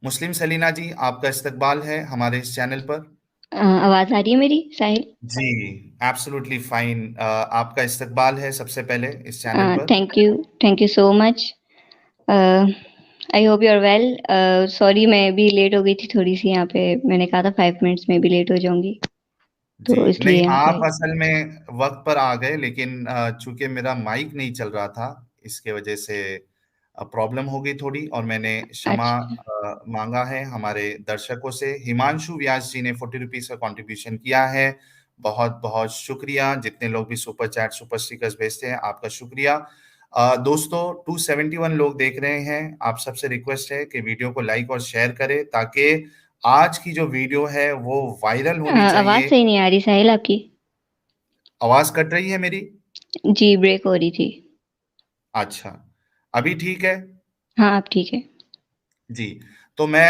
मुस्लिम सलीना जी, आपका इस्तकबाल है हमारे इस चैनल पर। आवाज आ रही है मेरी साहिल? जी, एब्सोल्युटली फाइन। आपका इस्तकबाल है सबसे पहले इस चैनल पर। Thank you so much. I hope you are well. Sorry मैं भी लेट हो गई थी थोड़ी सी, यहाँ पे मैंने कहा था 5 मिनट्स में भी लेट हो जाऊंगी, जी, तो नहीं, इसलिए आप राइट। असल में वक्त पर आ गए, लेकिन चूंकि मेरा माइक नहीं चल रहा था, इसके वजह से प्रॉब्लम हो गई थोड़ी, और मैंने क्षमा अच्छा। मांगा है हमारे दर्शकों से। हिमांशु व्यास जी ने 40 रुपीज का कंट्रीब्यूशन किया है। बहुत बहुत शुक्रिया। जितने लोग भी सुपर चैट सुपर स्टिकर्स भेजते हैं, आपका शुक्रिया। दोस्तों, 271 लोग देख रहे हैं। आप सबसे रिक्वेस्ट है कि वीडियो को लाइक और शेयर करें, ताकि आज की जो वीडियो है वो वायरल होनी आवाज चाहिए। सही नहीं आ रही साहिल आपकी। आवाज कट रही है मेरी? जी, ब्रेक हो रही थी। अच्छा, अभी ठीक है? हाँ, अब ठीक है। जी। तो मैं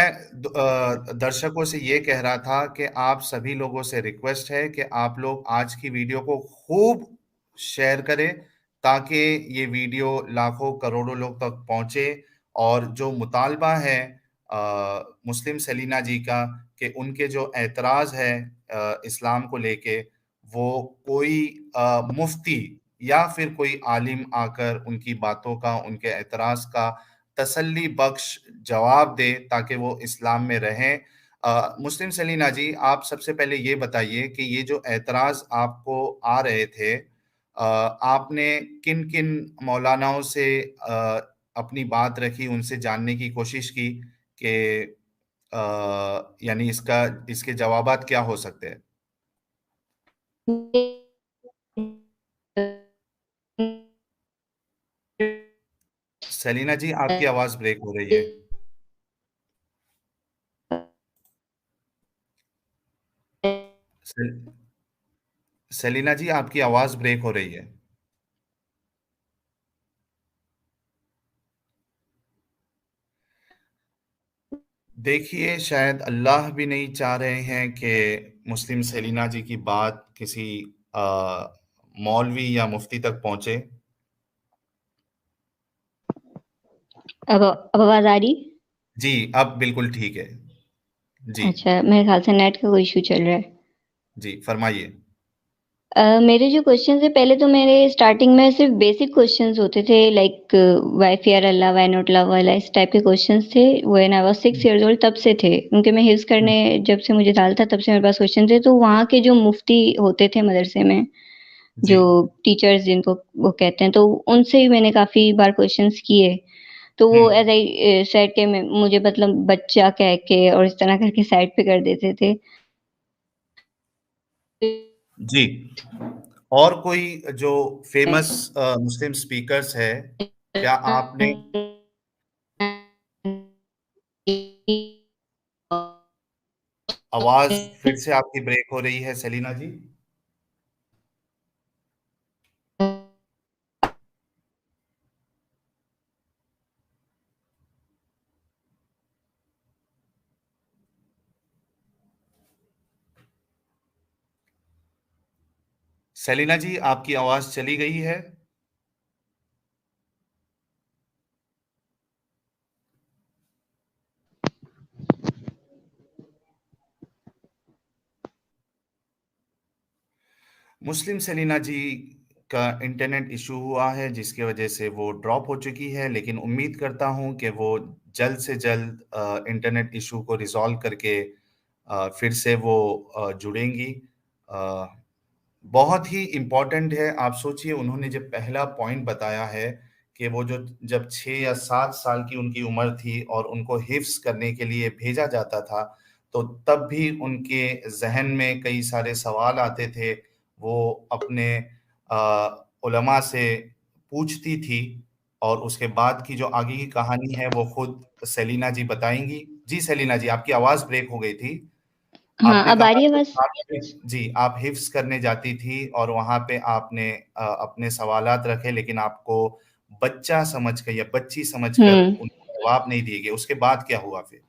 दर्शकों से ये कह रहा था कि आप सभी लोगों से रिक्वेस्ट है कि आप लोग आज की वीडियो को खूब शेयर करें, ताकि ये वीडियो लाखों करोड़ों लोग तक पहुंचे। और जो मुतालबा है मुस्लिम सलीना जी का, कि उनके जो एतराज है इस्लाम को लेके, वो कोई मुफ्ती या फिर कोई आलिम आकर उनकी बातों का, उनके एतराज का तसल्ली बख्श जवाब दे, ताकि वो इस्लाम में रहें। मुस्लिम सलीना जी, आप सबसे पहले ये बताइए कि ये जो एतराज आपको आ रहे थे, आपने किन किन मौलानाओं से अपनी बात रखी, उनसे जानने की कोशिश की कि यानी इसके जवाबात क्या हो सकते हैं? सलीना जी, आपकी आवाज ब्रेक हो रही है। सल- सलीना जी, आपकी आवाज ब्रेक हो रही है। देखिए, शायद अल्लाह भी नहीं चाह रहे हैं कि मुस्लिम सेलिना जी की बात किसी मौलवी या मुफ्ती तक पहुंचे। अब आवाज आ रही? जी, अब बिल्कुल ठीक है। जी। अच्छा, मेरे ख्याल से नेट का कोई इशू चल रहा है। जी, फरमाइए। मेरे जो क्वेश्चन है, पहले तो मेरे स्टार्टिंग में सिर्फ बेसिक क्वेश्चंस होते थे, like why fear Allah, why not love Allah, इस टाइप के क्वेश्चंस थे। When I was 6 years old तब से थे, क्योंकि मैं हिफ्स करने जब से मुझे डाल था तब से मेरे पास क्वेश्चन थे। तो वहाँ के जो मुफ्ती होते थे मदरसे में, जी। जो टीचर्स जिनको वो कहते हैं, तो उनसे भी मैंने काफी बार क्वेश्चंस किए। तो वो एज हम्म। आई सेड के मुझे मतलब बच्चा कह के और इस तरह करके साइड पे कर देते थे। जी। और कोई जो फेमस मुस्लिम स्पीकर्स है, क्या आपने? आवाज फिर से आपकी ब्रेक हो रही है सलीना जी। सलीना जी, आपकी आवाज चली गई है। मुस्लिम सेलिना जी का इंटरनेट इशू हुआ है, जिसकी वजह से वो ड्रॉप हो चुकी है, लेकिन उम्मीद करता हूं कि वो जल्द से जल्द इंटरनेट इशू को रिजॉल्व करके फिर से वो जुड़ेंगी। अ, बहुत ही इम्पोर्टेंट है। आप सोचिए, उन्होंने जब पहला पॉइंट बताया है कि वो जो जब 6 या 7 साल की उनकी उम्र थी और उनको हिफ्स करने के लिए भेजा जाता था, तो तब भी उनके जहन में कई सारे सवाल आते थे। वो अपने उलमा से पूछती थी, और उसके बाद की जो आगे की कहानी है वो खुद सेलिना जी बताएंगी। जी सेलिना जी, आपकी आवाज ब्रेक हो गई थी। हाँ, आपने अब आ कहा रही है कि बस। जी, आप हिफ्स करने जाती थी और वहां पे आपने अपने सवालात रखे, लेकिन आपको बच्चा समझकर या बच्ची समझकर हम्म। उनको जवाब नहीं दिए गए। उसके बाद क्या हुआ फिर?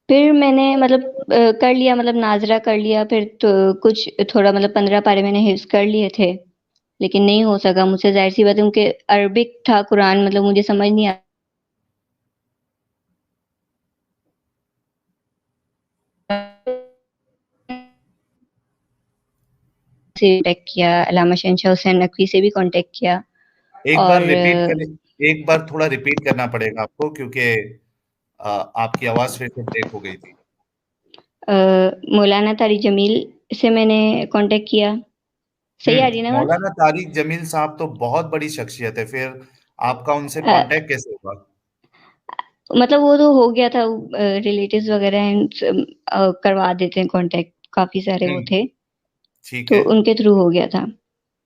फिर मैंने मतलब कर लिया, मतलब नाज़रा कर लिया, फिर तो कुछ थोड़ा मतलब 15 पारे मैंने हिफ्ज़ कर लिए थे, लेकिन नहीं हो सका मुझसे, ज़ाहिर-सी बात है, क्योंकि अरबिक था कुरान, मतलब मुझे समझ नहीं आ से कॉन्टैक्ट किया, अल्लामा शहनशाह हुसैन नकवी से भी कॉन्टैक्ट किया एक बार और रिपीट करें, एक बार थोड़ा रिपीट करना पड़ेगा आपको क्योंकि आपकी आवाज़ फिर से ब्रेक हो गई थी। मौलाना तारिक जमील से मैंने कॉन्टैक्ट किया। सही आ रही है ना आवाज़? मौलाना तारिक जमील साहब तो बहुत बड़ी शख्सियत है, फिर आपका उनसे अ, कॉन्टैक्ट कैसे हुआ? मतलब वो तो हो गया था रिलेटिव्स वगैरह करवा देते हैं कॉन्टैक्ट, काफ़ी सारे वो हुँ, थे, ठीक तो है। उनके थ्रू हो गया था।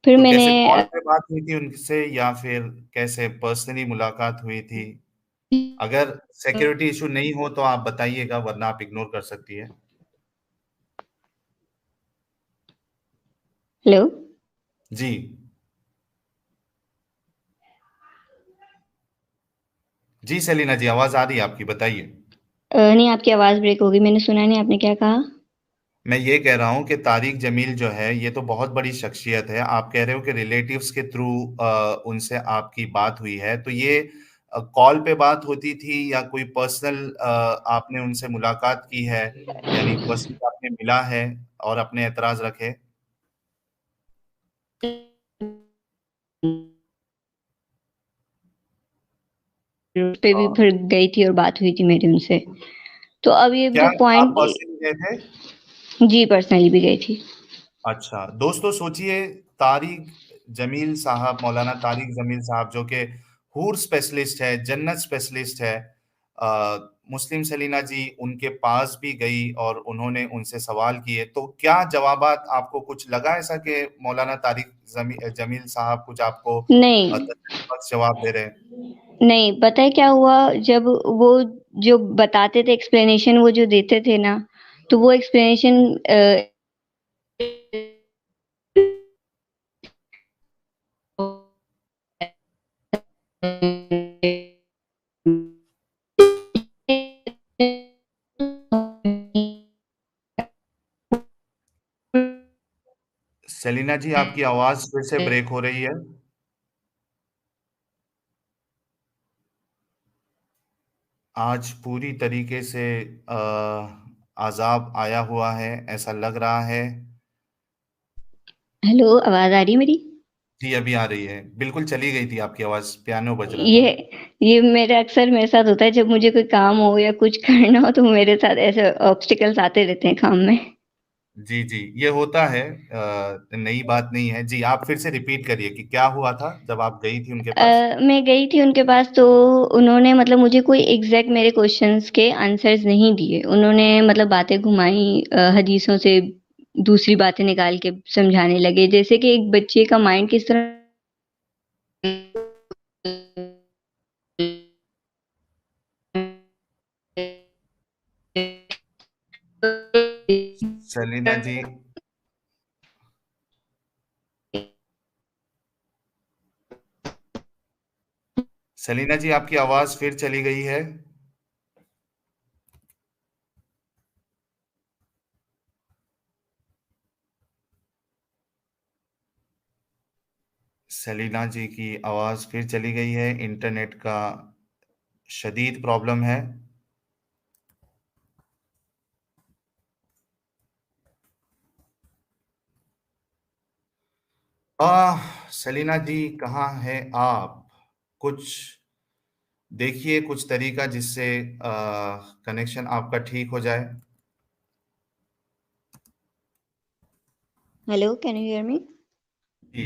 फिर तो मैंने कैसे कॉल पे बात हुई थी उनसे या फिर कैसे पर्सनली मुलाकात हुई थी? अगर सिक्योरिटी इश्यू नहीं हो तो आप बताइएगा वरना आप इग्नोर कर सकती हैं। हेलो? जी। जी, सेलिना जी, आवाज़ आ रही है आपकी, बताइए। नहीं आपकी आवाज़ ब्रेक हो गई, मैंने सुना नहीं आपने क्या कहा? मैं ये कह रहा हूँ कि तारिक जमील जो है, ये तो बहुत बड़ी शख्सियत है। आप कह रहे हो कि रिलेटिव्स के थ्रू उनसे आपकी बात हुई है। तो ये कॉल पे बात होती थी या कोई पर्सनल आपने उनसे मुलाकात की है? यानी पर्सनली आपने मिला है और अपने एतराज़ रखे? पे अ, भी फिर गई थी और बात हुई थी मेरी उनसे। तो अब ये क्या जो आप पॉइंट पर्सनली गए थे? जी, पर्सनली भी गई थी। अच्छा, दोस्तों सोचिए तारिक जमील साहब, मौलाना तारिक जमील साहब जो कि हूर स्पेशलिस्ट है, जन्नत स्पेशलिस्ट है। मुस्लिम सलीना जी उनके पास भी गई और उन्होंने उनसे सवाल किए, तो क्या जवाबात आपको कुछ लगा ऐसा कि मौलाना तारिक जमील साहब कुछ आपको नहीं, तसल्ली बख्श जवाब दे रहे हैं? नहीं, पता है क्या हुआ जब वो जो बताते थे एक्सप्लेनेशन वो जो देते थे ना, तो वो एक्सप्लेनेशन सेलिना जी आपकी आवाज़ फिर से ब्रेक हो रही है। आज पूरी तरीके से अज़ाब आया हुआ है, ऐसा लग रहा है। हेलो, आवाज़ आ रही है मेरी? जी, अभी आ रही है। बिल्कुल चली गई थी आपकी आवाज़, पियानो बज रहा था। ये ये मेरा अक्सर मेरे साथ होता है जब मुझे कोई काम हो या कुछ करना हो तो मेरे साथ ऐसे ऑब्स्टिकल्स आते रहते हैं काम में। जी, जी, ये होता है नई बात नहीं है। जी, आप फिर से रिपीट करिए कि क्या हुआ था जब आप गई थी उनके पास? मैं गई थी उनके पास तो उन्होंने मतलब मुझे कोई एग्ज़ैक्ट मेरे क्वेश्चन्स के आंसर्स नहीं दिए। उन्होंने मतलब बातें घुमाई हदीसों से दूसरी बातें निकाल के समझाने लगे। जैसे कि एक बच्चे का माइंड किस तरह सेलिना जी सेलिना जी आपकी आवाज़ फिर चली गई है। सेलिना जी की आवाज़ फिर चली गई है, इंटरनेट का शदीद प्रॉब्लम है। सेलिना जी कहाँ हैं आप? कुछ देखिए कुछ तरीका जिससे कनेक्शन आपका ठीक हो जाए। Hello, can you hear me? जी,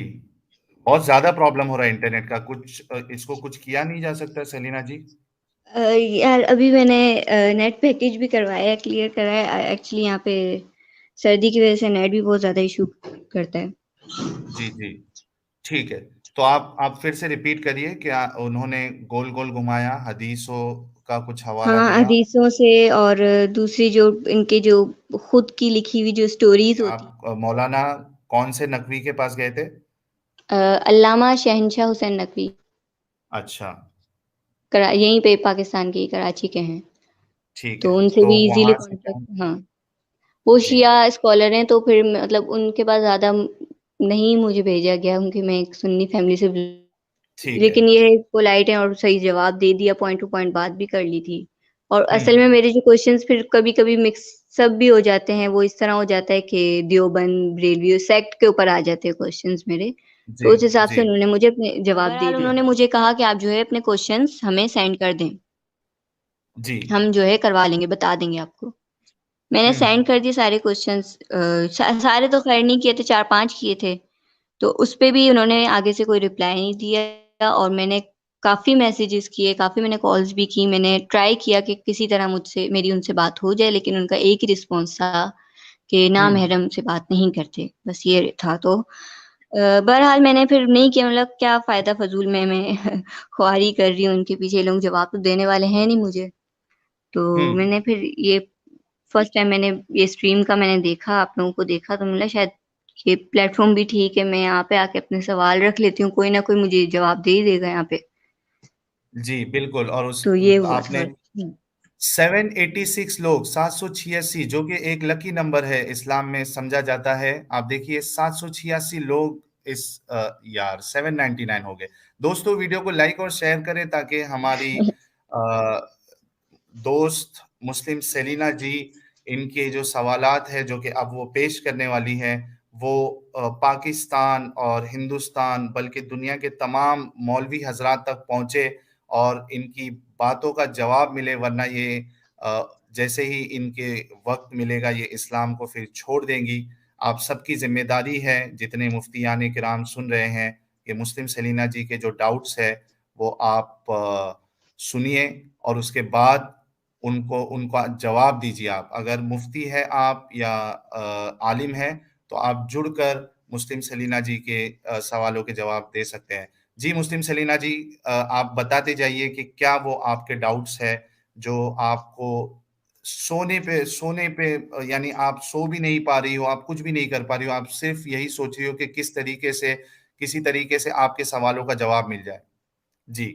बहुत ज़्यादा प्रॉब्लम हो रहा है इंटरनेट का। कुछ इसको कुछ किया नहीं जा सकता सेलिना जी? यार अभी मैंने नेट पैकेज भी करवाया है, क्लियर कराया है। एक्चुअली यहाँ पे सर्दी की वज़ह से नेट भी बहुत ज़्यादा इश्यू करता है। जी, जी। ठीक है। तो आप फिर से रिपीट करिए क्या उन्होंने गोल-गोल घुमाया, हदीसों का कुछ हवाला हाँ, दिया? हदीसों से और दूसरी जो इनके जो खुद की लिखी हुई जो स्टोरीज़ होती आप मौलाना कौन से नकवी के पास गए थे? अल्लामा शहनशाह हुसैन नकवी अच्छा, यहीं पे पाकिस्तान के ही कराची के हैं। ठीक तो है। उनसे तो भी इज़िली वहाँ से कॉन्टैक्ट कौन हाँ, वो जी, शिया स्कॉलर हैं तो फिर मतलब उनके पास ज़्यादा नहीं मुझे भेजा गया क्योंकि मैं एक सुन्नी फैमिली से ठीक है। लेकिन ये पोलाइट हैं और सही जवाब दे दिया, पॉइंट टू पॉइंट बात भी कर ली थी। और हुँ, असल में मेरे जो क्वेश्चन्स फिर कभी-कभी मिक्स सब भी हो जाते हैं, वो इस तरह हो जाता है कि देवबंद, बरेलवी सेक्ट के ऊपर आ जाते हैं क्वेश्चंस मेरे। जी, तो उस हिसाब जी, से उन्होंने मुझे अपने जवाब दे दिए। उन्होंने मुझे कहा कि आप जो है अपने क्वेश्चंस हमें सेंड कर दें, जी। हम जो है करवा लेंगे, बता देंगे आपको। मैंने हुँ, सेंड कर दिए सारे क्वेश्चंस। सारे तो खैर नहीं किए थे, 4-5 किए थे। तो उसपे भी उन्होंने आगे से कोई रिप्लाई नहीं दिया, और मैंने काफ़ी मैसेजेस किए, काफ़ी मैंने कॉल्स भी की, मैंने ट्राई किया कि किसी तरह मुझसे मेरी उनसे बात हो जाए, लेकिन उनका एक ही रिस्पॉन्स था कि हुँ। नामहरम से बात नहीं करते, बस ये था। तो बहरहाल मैंने फिर नहीं किया, मतलब क्या फ़ायदा फ़िज़ूल में मैं ख्वारी कर रही हूँ उनके पीछे, ये लोग जवाब तो देने वाले हैं नहीं मुझे। तो हुँ। मैंने फिर ये फर्स्ट टाइम मैंने ये स्ट्रीम का मैंने देखा, आप लोगों को देखा, तो मुझे शायद ये प्लेटफ़ॉर्म भी ठीक है, मैं यहाँ पे आके अपने सवाल रख लेती हूँ, कोई ना कोई मुझे जवाब दे ही देगा यहाँ पे। जी, बिल्कुल और उस तो ये हुआ था। आपने 786 लोग 786 जो कि एक लकी नंबर है इस्लाम में समझा जाता है। आप देखिए 786 लोग इस यार 799 हो गए। दोस्तों वीडियो को लाइक और शेयर करें ताकि हमारी अ, दोस्त मुस्लिम सेलिना जी इनके जो सवालात है जो कि अब वो पेश करने वाली हैं वो पाकिस्तान और हिंदुस्तान बल्कि दुनिया के तमाम मौलवी हजरात तक पहुंचे और इनकी बातों का जवाब मिले वरना ये जैसे ही इनके वक्त मिलेगा ये इस्लाम को फिर छोड़ देंगी। आप सबकी जिम्मेदारी है जितने मुफ्तियान किराम सुन रहे हैं कि मुस्लिम सेलिना जी के जो डाउट्स है वो आप सुनिए और उसके बाद उनको उनका जवाब दीजिए आप। अगर मुफ्ती है आप या आलिम हैं, तो आप जुड़कर मुस्लिम सेलिना जी के सवालों के जवाब दे सकते हैं। जी, मुस्लिम सेलिना जी आप बताते जाइए कि क्या वो आपके डाउट्स हैं, जो आपको सोने पे यानी आप सो भी नहीं पा रही हो, आप कुछ भी नहीं कर पा रही हो, आप सिर्फ़ यही सोच रही हो कि किसी तरीके से आपके सवालों का जवाब मिल जाए। जी।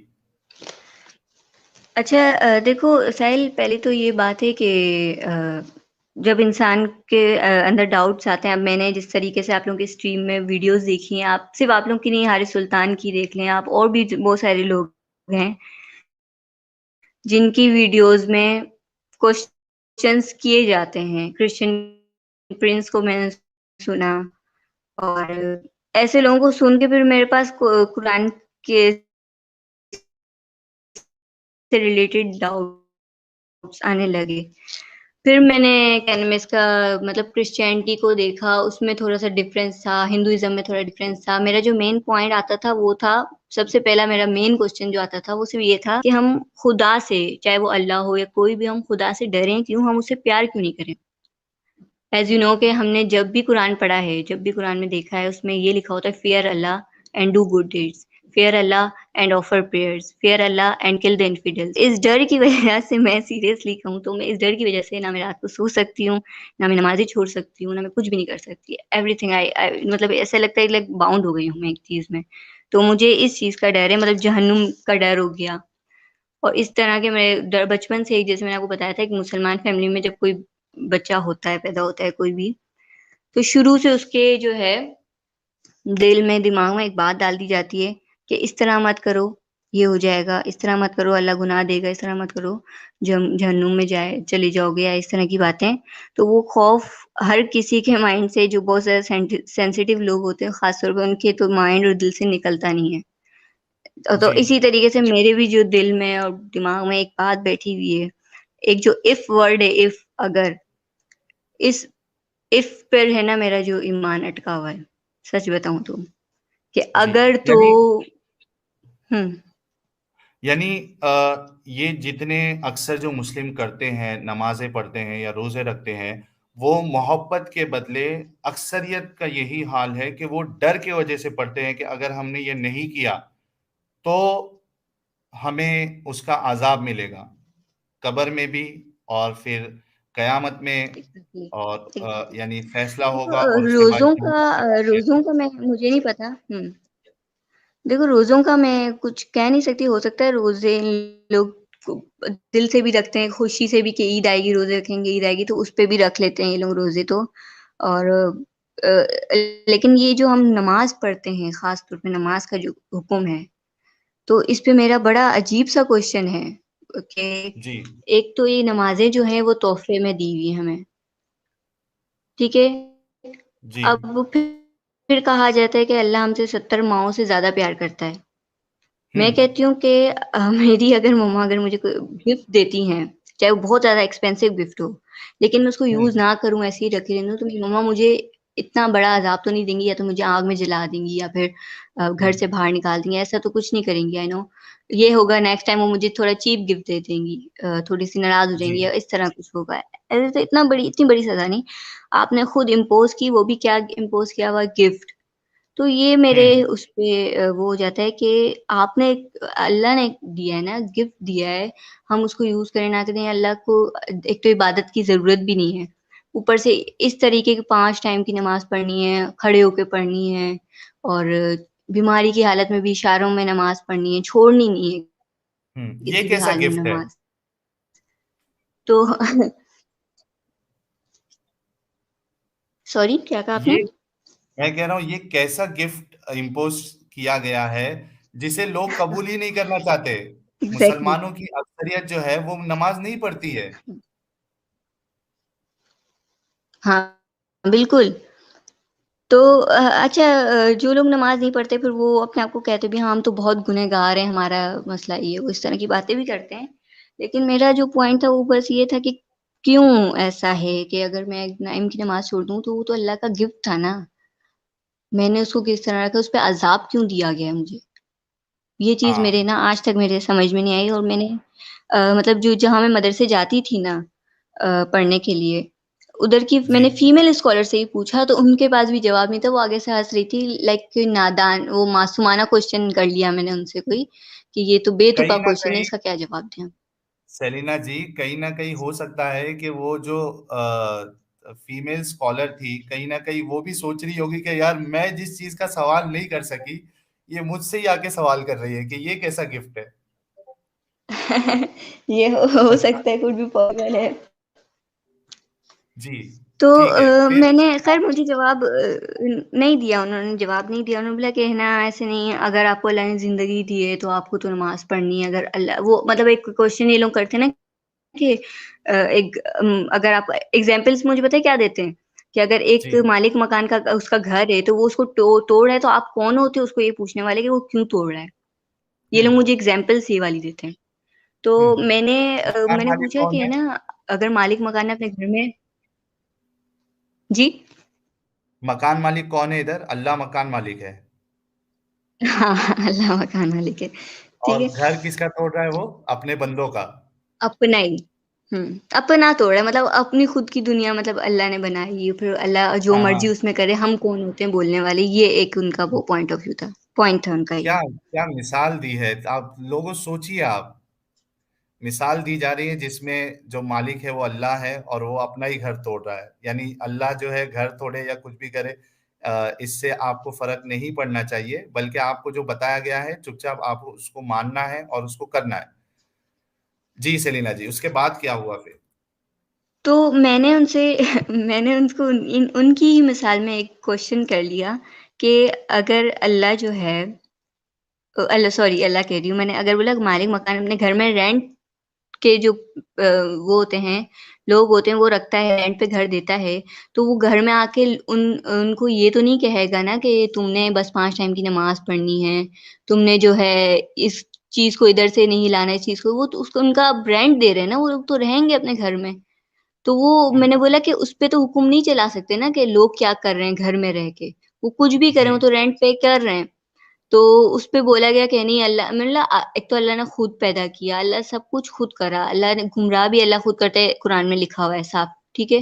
अच्छा, देखो साहिल, पहले तो ये बात है कि अ, जब इंसान के अंदर डाउट्स आते हैं, अब मैंने जिस तरीके से आप लोगों की स्ट्रीम में वीडियोस देखी हैं, आप सिर्फ आप लोगों की नहीं, हारिस सुल्तान की देख लें आप, और भी बहुत सारे लोग हैं जिनकी वीडियोस में क्वेश्चंस किए जाते हैं। क्रिश्चियन प्रिंस को मैंने सुना, और ऐसे लोगों को सुन के फिर मेरे पास कुरान के से रिलेटेड डाउट्स आने लगे। फिर मैंने क्या नाम है इसका, मतलब क्रिश्चियनिटी को देखा, उसमें थोड़ा-सा डिफरेंस था, हिंदुइज़्म में थोड़ा डिफरेंस था। मेरा जो मेन पॉइंट आता था वो था, सबसे पहला मेरा मेन क्वेश्चन जो आता था वो सिर्फ़ ये था कि हम खुदा से, चाहे वो अल्लाह हो या कोई भी, हम खुदा से डरें क्यों? हम उससे प्यार क्यों नहीं करें? एज़ यू नो कि हमने जब भी कुरान पढ़ा है, जब भी कुरान में देखा है, उसमें ये लिखा होता है, fear Allah and do good deeds, fear Allah and offer prayers, fear Allah and kill the infidels. इस डर की वजह से, मैं सीरियसली कहूँ तो, मैं इस डर की वजह से ना मैं रात को सो सकती हूँ, ना मैं नमाज़ें छोड़ सकती हूँ, ना मैं कुछ भी नहीं कर सकती। एवरीथिंग आई मतलब ऐसा लगता है कि लाइक बाउंड हो गई हूँ मैं एक चीज़ में। तो मुझे इस चीज़ का डर है, मतलब जहन्नुम का डर हो गया। और इस तरह के मेरे डर बचपन से ही, जैसे मैंने आपको बताया था, एक मुसलमान फैमिली में जब कोई बच्चा होता है, पैदा होता है कोई भी, तो शुरू से उसके जो है दिल में, दिमाग में एक बात डाल दी जाती है कि इस तरह मत करो, ये हो जाएगा, इस तरह मत करो, अल्लाह गुनाह देगा, इस तरह मत करो, जहन्नुम में जाए चले जाओगे, या इस तरह की बातें। तो वो खौफ हर किसी के माइंड से, जो बहुत ज़्यादा सेंसिटिव लोग होते हैं, ख़ास तौर पे, उनके तो माइंड और दिल से निकलता नहीं है। तो जी। इसी तरीके से मेरे भी जो दिल में और दिमाग में एक बात बैठी हुई है, एक जो इफ वर्ड है, इफ, अगर, इस इफ पर है ना मेरा जो ईमान अटका हुआ है, सच बताऊँ तो। कि जी। अगर तो यानी हुँ, यानी ये जितने अक्सर जो मुस्लिम करते हैं, नमाज़ें पढ़ते हैं या रोज़े रखते हैं, वो मोहब्बत के बदले अक्सरियत का यही हाल है कि वो डर की वजह से पढ़ते हैं कि अगर हमने ये नहीं किया, तो हमें उसका अज़ाब मिलेगा, कब्र में भी और फिर क़यामत में एग्ज़ैक्टली, और एग्ज़ैक्टली। यानी फ़ैसला देखो, होगा और उसके बाद रोज़ों का मैं मुझे नहीं पता। देखो, रोज़ों का मैं कुछ कह नहीं सकती, हो सकता है रोज़े लोग को दिल से भी रखते हैं, खुशी से भी, कि ईद आएगी रोज़े रखेंगे, ईद आएगी तो उस पे भी रख लेते हैं ये लोग रोज़े तो। और लेकिन ये जो हम नमाज़ पढ़ते हैं, ख़ास तौर पे नमाज़ का जो हुक्म है, तो इस पे मेरा बड़ा अजीब-सा क्वेश्चन है कि जी, एक तो ये नमाज़ें जो हैं वो तोहफ़े में दी हुई हैं हमें। ठीक है? जी। अब फिर कहा जाता है कि अल्लाह हमसे 70 माँओं से ज़्यादा प्यार करता है। मैं हम्म। कहती हूँ कि मेरी अगर मम्मा अगर मुझे कोई गिफ्ट देती हैं, चाहे वो बहुत ज़्यादा एक्सपेंसिव गिफ्ट हो, लेकिन मैं उसको यूज़ हम्म। ना करूँ, ऐसे ही रखे रहने दूँ, तो मेरी मम्मा मुझे इतना बड़ा अज़ाब तो नहीं देंगी, या तो मुझे आग में जला देंगी, या फिर घर से हम्म। बाहर निकाल देंगी, ऐसा तो कुछ नहीं करेंगी, आई नो। ये होगा नेक्स्ट टाइम वो मुझे थोड़ा चीप गिफ्ट दे देंगी, थोड़ी-सी नाराज़ हो जी। जाएँगी, या इस तरह कुछ होगा। ऐसे तो इतनी बड़ी सज़ा नहीं, आपने खुद इम्पोज़ की, वो भी क्या इम्पोज़ किया हुआ गिफ्ट। तो ये मेरे हम्म। उस पे वो हो जाता है कि आपने अल्लाह ने दिया है ना, गिफ्ट दिया है, हम उसको यूज़ करें ना करें, अल्लाह को एक तो इबादत की ज़रूरत भी नहीं है। ऊपर से इस तरीके की 5 टाइम की नमाज़ पढ़नी है, खड़े होके पढ़नी है, और बीमारी की हालत में भी इशारों में नमाज़ पढ़नी है, छोड़नी नहीं है ये किसी भी कैसा हाल में गिफ्ट है? नमाज़। तो सॉरी क्या कहा आपने? ये मैं कह रहा हूँ, ये कैसा गिफ्ट इम्पोज किया गया है जिसे लोग कबूल ही नहीं करना चाहते। एग्ज़ैक्टली। मुसलमानों की अक्सरियत जो है वो नमाज नहीं पढ़ती है। हाँ, बिल्कुल। तो अच्छा, जो लोग नमाज़ नहीं पढ़ते फिर वो अपने आप को कहते भी हाँ, हम तो बहुत गुनहगार हैं, हमारा मसला ये वो इस तरह की बातें भी करते हैं। लेकिन मेरा जो पॉइंट था वो बस ये था कि क्यों ऐसा है कि अगर मैं टाइम की नमाज़ छोड़ दूँ तो वो तो अल्लाह का गिफ्ट था ना। मैंने उसको किस तरह रखा, उस पे अज़ाब क्यों दिया गया है मुझे? ये चीज़ मेरे हाँ। ना आज तक मेरे समझ में नहीं आई, और मैंने मतलब जो जहाँ मैं मदरसे जाती थी ना पढ़ने के लिए, उधर की जी। मैंने फीमेल स्कॉलर से ही पूछा तो उनके पास भी जवाब नहीं था, वो आगे से हँस रही थी, लाइक नादान वो मासूमाना क्वेश्चन कर लिया मैंने उनसे कोई, कि ये तो बेतुका कहीं ना क्वेश्चन है, कहीं इसका क्या जवाब दें? सेलिना जी, कहीं ना कहीं हो सकता है कि वो जो फीमेल स्कॉलर थी, कहीं ना कहीं वो भी सोच रही होगी कि यार मैं जिस चीज का सवाल नहीं कर सकी, ये मुझसे ही आके सवाल कर रही है कि ये कैसा गिफ्ट है। ये हो सकता है, कुछ भी पॉसिबल है। जी। तो ठीक है फिर। मैंने खैर मुझे जवाब नहीं दिया, उन्होंने जवाब नहीं दिया। उन्होंने बोला कि है ना ऐसे नहीं है, अगर आपको अल्लाह ने ज़िंदगी दी है तो आपको तो नमाज़ पढ़नी है। अगर अल्लाह वो मतलब एक क्वेश्चन ये लोग करते हैं ना कि अगर आप एग्ज़ाम्पल्स मुझे पता है क्या देते हैं? कि अगर एक जी। मालिक मकान का उसका घर है तो वो उसको तोड़ रहा है, तो आप कौन होते हो उसको ये पूछने वाले कि वो क्यों तोड़ रहा है? ये लोग हम्म। मुझे एग्ज़ाम्पल्स ये वाली देते हैं। तो मकान मैंने मालिक पूछा कौन कि है है? ना, अगर मालिक मकान ने अपने घर में जी? मकान मालिक कौन है इधर? अल्लाह मकान मालिक है। हाँ, अल्लाह मकान मालिक है, ठीक और है? घर किसका तोड़ रहा है वो? अपने बंदों का। अपना ही। अपना तोड़ा मतलब अपनी खुद की दुनिया, मतलब अल्लाह ने बनाई, फिर अल्लाह जो हाँ मर्ज़ी हाँ। उसमें करे, हम कौन होते हैं बोलने वाले, ये एक उनका वो पॉइंट था उनका ये। क्या क्या मिसाल दी है आप लोगों, सोचिए आप। मिसाल दी जा रही है जिसमें जो मालिक है वो अल्लाह है और वो अपना ही घर तोड़ रहा है, यानी अल्लाह जो है घर तोड़े या कुछ भी करे, इससे आपको फर्क नहीं पड़ना चाहिए, बल्कि आपको जो बताया गया है चुपचाप आपको उसको मानना है और उसको करना है। जी सेलिना जी, उसके बाद क्या हुआ फिर? तो मैंने उनसे मैंने उनको उनकी ही मिसाल में एक क्वेश्चन कर लिया कि अगर अल्लाह जो है अल्लाह सॉरी अल्लाह कह रही हूँ मैंने, अगर बोला मालिक मकान अपने घर में रेंट के जो वो होते हैं, लोग होते हैं, वो रखता है, रेंट पे घर देता है, तो वो घर में आके उनको ये तो नहीं कहेगा ना कि तुमने बस 5 टाइम की नमाज़ पढ़नी है, तुमने जो है इस चीज़ को इधर से नहीं लाना है, इस चीज़ को, वो तो उसको उनका आप रेंट दे रहे हैं ना, वो लोग तो रहेंगे अपने घर में। तो वो हम्म। मैंने बोला कि उसपे तो हुक्म नहीं चला सकते ना कि लोग क्या कर रहे हैं घर में रह के, वो कुछ भी करें, वो जी। तो रेंट पे कर रहे हैं। तो उसपे बोला गया कि नहीं, अल्लाह मैंने बोला एक तो अल्लाह ने खुद पैदा किया, अल्लाह सब कुछ खुद करा, अल्लाह ने गुमराह भी अल्लाह खुद करता है, कुरान में लिखा हुआ है साफ, ठीक है?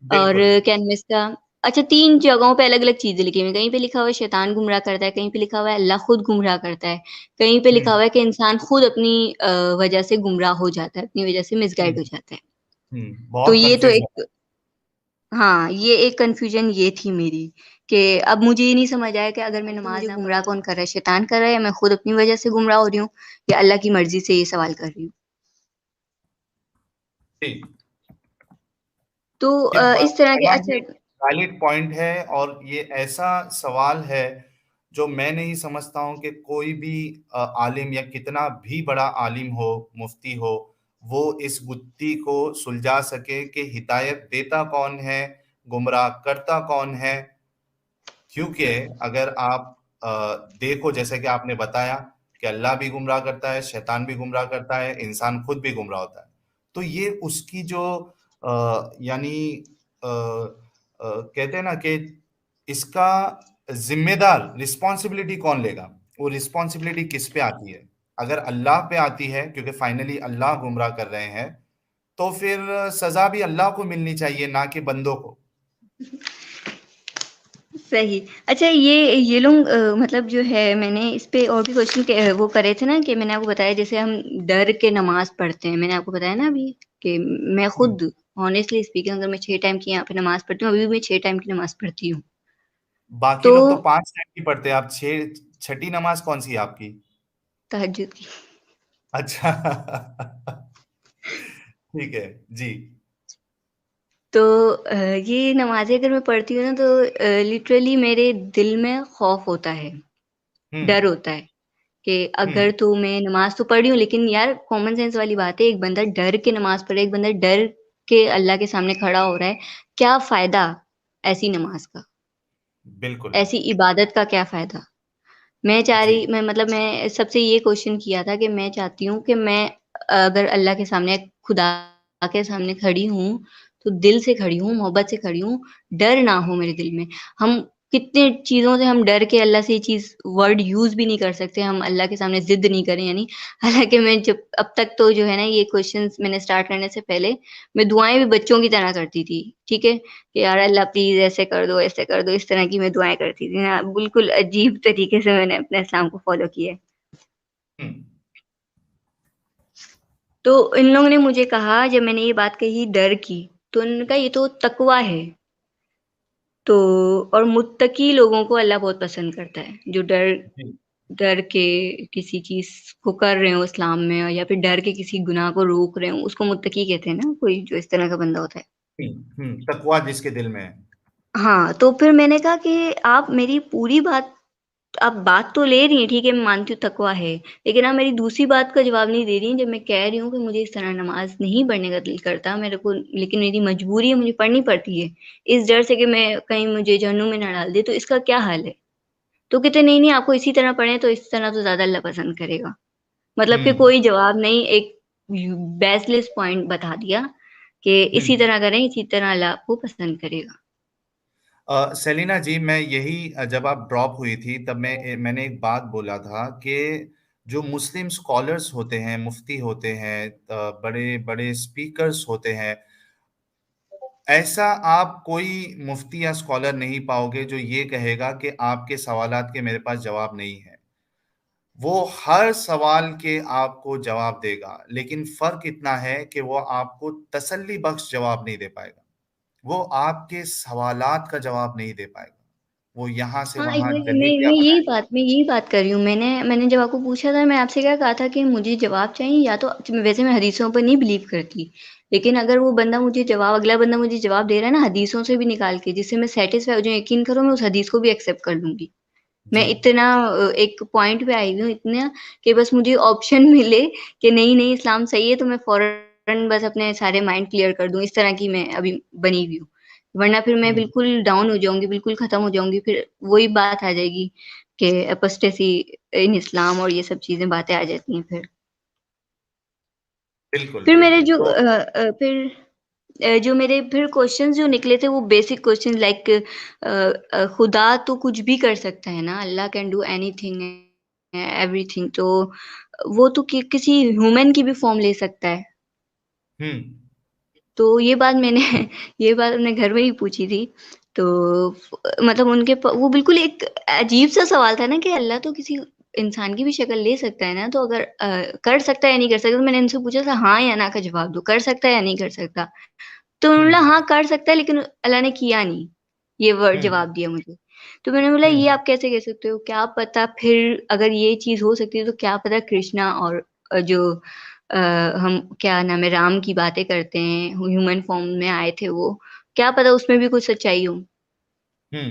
और बिल्कुल। क्या नाम है इसका, अच्छा 3 जगहों पे अलग-अलग चीज़ें लिखी हुई हैं, कहीं पे लिखा हुआ है शैतान गुमराह करता है, कहीं पे लिखा हुआ है अल्लाह खुद गुमराह करता है, कहीं पे लिखा हम्म। हुआ है कि इंसान खुद अपनी वजह से गुमराह हो जाता है, अपनी वजह से मिसगाइड हो हम्म। जाता है। तो बहुत ये तो कंफ्यूज है। एक हाँ, ये एक कन्फ्यूज़न ये थी मेरी कि अब मुझे ये नहीं समझ आया कि अगर मैं नमाज़ मुझे गुमराह कौन कर रहा है, शैतान कर रहा है, या मैं खुद अपनी वज़ह से गुमराह हो रही हूँ, या अल्लाह की मर्ज़ी से ये सवाल कर रही हूँ। जी। तो ये इस तरह के बड़ा अच्छा ही वैलिड पॉइंट है, और ये ऐसा सवाल है जो मैं नहीं समझता हूँ कि कोई भी आलिम या कितना भी बड़ा आलिम हो, मुफ्ती हो, वो इस गुत्थी को सुलझा सके कि हिदायत देता कौन है, गुमराह करता कौन है? क्योंकि अगर आप देखो, जैसे कि आपने बताया कि अल्लाह भी गुमराह करता है, शैतान भी गुमराह करता है, इंसान खुद भी गुमराह होता है। तो ये उसकी जो यानी कहते हैं ना कि इसका जिम्मेदार रिस्पॉन्सिबिलिटी कौन लेगा? वो रिस्पॉन्सिबिलिटी किस पे आती है? अगर अल्लाह पे आती है, क्योंकि फाइनली अल्लाह गुमराह कर रहे हैं, तो फिर सजा भी अल्लाह को मिलनी चाहिए, ना कि बंदों को। सही। अच्छा, ये लोग मतलब जो है, मैंने इस पे और भी क्वेश्चन वो करे थे ना, कि मैंने आपको बताया जैसे हम डर के नमाज पढ़ते हैं, मैंने आपको बताया ना अभी कि मैं हम्म। खुद ऑनेस्टली स्पीकिंग, अगर मैं 6 टाइम की यहाँ पे नमाज पढ़ती हूँ, अभी भी मैं 6 टाइम की नमाज पढ़ती हूँ। बाकी तो लोग तो 5 टाइम की पढ़ते हैं, आप छह, छठी नमाज कौन सी है आपकी? तहज्जुद की। अच्छा। ठीक है जी। तो ये नमाज़ें अगर मैं पढ़ती हूँ ना, तो लिटरली मेरे दिल में खौफ होता है, हम्म। डर होता है कि अगर हम्म। तो मैं नमाज़ तो पढ़ी हूँ, लेकिन यार कॉमन सेंस वाली बात है, एक बंदा डर के नमाज़ पढ़े, एक बंदा डर के अल्लाह के सामने खड़ा हो रहा है, क्या फ़ायदा ऐसी नमाज़ का? बिल्कुल। ऐसी इबादत का क्या फ़ायदा? मैं चाह जी। रही मैं मतलब मैं सबसे ये क्वेश्चन किया था कि मैं चाहती हूँ कि मैं अगर अल्लाह के सामने, खुदा के सामने खड़ी हूँ, तो दिल से खड़ी हूँ, मोहब्बत से खड़ी हूँ, डर ना हो मेरे दिल में। हम कितने चीज़ों से हम डर के अल्लाह से ये चीज़ वर्ड यूज़ भी नहीं कर सकते, हम अल्लाह के सामने ज़िद नहीं करें यानी। हालाँकि मैं जब अब तक तो जो है ना, ये क्वेश्चन्स मैंने स्टार्ट करने से पहले, मैं दुआएँ भी बच्चों की तरह करती थी, ठीक है? कि यार अल्लाह प्लीज़ ऐसे कर दो, इस तरह की मैं दुआएँ करती थी ना, बिल्कुल अजीब तरीके से मैंने अपने इस्लाम को फ़ॉलो किया है। हम्म। तो इन लोगों ने मुझे कहा, जब मैंने ये बात कही डर की, तो उन्होंने कहा ये तो तकवा है। तो और मुत्तकी लोगों को अल्लाह बहुत पसंद करता है, जो डर जी। डर के किसी चीज़ को कर रहे हो इस्लाम में, या फिर डर के किसी गुनाह को रोक रहे हो, उसको मुत्तकी कहते हैं ना, कोई जो इस तरह का बंदा होता है। तकवा जिसके दिल में है। हाँ, तो फिर मैंने कहा कि आप मेरी पूरी बात, आप बात तो ले रही हैं, ठीक है, मैं मानती हूँ तकवा है, लेकिन आप मेरी दूसरी बात का जवाब नहीं दे रही हैं, जब मैं कह रही हूँ कि मुझे इस तरह नमाज़ नहीं पढ़ने का दिल करता मेरे को, लेकिन मेरी मजबूरी है, मुझे पढ़नी पड़ती है, इस डर से कि मैं कहीं मुझे जहन्नुम में ना डाल दे, तो इसका क्या हल है? तो कहते नहीं, नहीं आपको इसी तरह पढ़ें, तो इस तरह तो ज़्यादा अल्लाह पसंद करेगा। मतलब कि हम्म। कोई जवाब नहीं, एक बेसलेस पॉइंट बता दिया कि इसी हम्म। तरह करें, इसी तरह अल्लाह आपको पसंद करेगा। सेलिना जी, मैं यही जब आप ड्रॉप हुई थी, तब मैंने एक बात बोला था कि जो मुस्लिम स्कॉलर्स होते हैं, मुफ्ती होते हैं, बड़े बड़े स्पीकर्स होते हैं, ऐसा आप कोई मुफ्ती या स्कॉलर नहीं पाओगे जो ये कहेगा कि आपके सवालात के मेरे पास जवाब नहीं है। वो हर सवाल के आपको जवाब देगा, लेकिन फ़र्क इतना है कि वो आपको तसल्ली बख्श जवाब नहीं दे पाएगा। वो आपके सवालात का जवाब नहीं दे पाएगा। वो यहाँ से हाँ, वहाँ एग्ज़ैक्टली, डलेटियाँ बनाएगा। मैं यही बात कर रही हूँ। मैंने जब आपको पूछा था, मैं आपसे क्या कहा था कि मुझे जवाब चाहिए, या तो वैसे मैं हदीसों पर नहीं बिलीव करती, लेकिन अगर वो बंदा मुझे जवाब अगला बंदा मुझे जवाब दे रहा है ना हदीसों से भी निकाल के, जिससे मैं सैटिस्फाई हो जाऊँ, यकीन करो मैं उस हदीस को भी एक्सेप्ट कर लूँगी। मैं जी। इतना एक पॉइंट पे आई हुई हूँ, इतना कि बस मुझे ऑप्शन मिले कि नहीं, नहीं इस्लाम सही है, तो मैं फ़ौरन बस अपने सारे माइंड क्लियर कर दूँ, इस तरह की मैं अभी बनी हुई हूँ। वरना फिर मैं हुँ। बिल्कुल डाउन हो जाऊँगी, बिल्कुल ख़त्म हो जाऊँगी, फिर वही बात आ जाएगी कि एपॉस्टेसी इन इस्लाम और ये सब चीज़ें बातें आ जाती हैं फिर। बिल्कुल, फिर मेरे बिल्कुल। जो तो जो मेरे फिर क्वेश्चन्स जो निकले थे, वो बेसिक क्वेश्चन लाइक खुदा तो कुछ भी कर सकता है ना, अल्लाह कैन डू एनीथिंग एवरीथिंग, तो वो तो किसी ह्यूमन की भी फॉर्म ले सकता है। हुँ। तो ये बात मैंने ये बात अपने घर में ही पूछी थी। तो मतलब वो बिल्कुल एक अजीब-सा सवाल था ना, कि अल्लाह तो किसी इंसान की भी शक्ल ले सकता है ना, तो अगर कर सकता है या नहीं कर सकता? तो मैंने इनसे पूछा था हाँ या ना का जवाब दो, कर सकता है या नहीं कर सकता? तो उन्होंने हुँ। बोला हाँ, कर सकता है, लेकिन अल्लाह ने किया नहीं, ये वर्ड हुँ। जवाब दिया मुझे। तो मैंने बोला हुँ। ये आप कैसे कह सकते हो? क्या पता, फिर अगर ये चीज़ हो सकती है, तो क्या पता कृष्णा और जो अ, हम क्या नाम है, राम की बातें करते हैं, ह्यूमन फॉर्म में आए थे वो, क्या पता उसमें भी कुछ सच्चाई हो। हुँ।